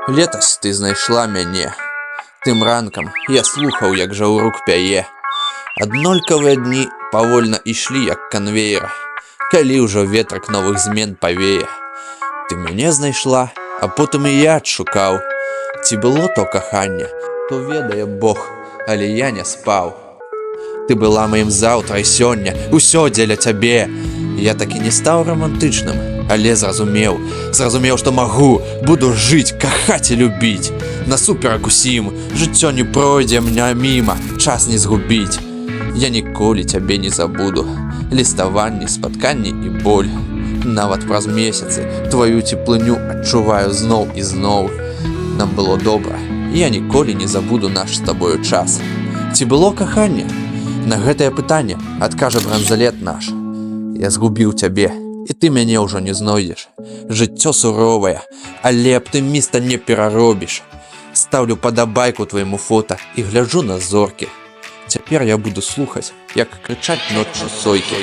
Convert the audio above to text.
Летась ты знайшла мяне. Тым ранкам я слухаў, як жаўрук пяе. Аднолькавыя дні павольна ішлі, як канвеер, калі ўжо ветрак новых змен павее. Ты мяне знайшла, а потым і я адшукаў. Ці было то каханне, то ведае Бог, але я не спаў. Ты была маім заўтра і сёння, усё дзеля цябе. Я такі не стаў романтычным, але зразумеў, што магу, буду жыць, кахаць і любіць. Насуперак усім, жыццё не пройдзе мне міма, час не згубіць. Я ніколі цябе не забуду, ліставанні, спатканні і боль. Нават праз месяцы тваю цеплыню адчуваю зноў і зноў. Нам было добра, я ніколі не забуду наш з табою час. Ці было каханне? На гэтае пытанне адкажа бранзалет наш. Я згубіў цябе, і ты мяне ўжо не знойдзеш. Жыццё суровае, але аптыміста не пераробіш. Стаўлю падабайку твайму фота і гляджу на зоркі. Цяпер я буду слухаць, як крычаць ноччу сойкі.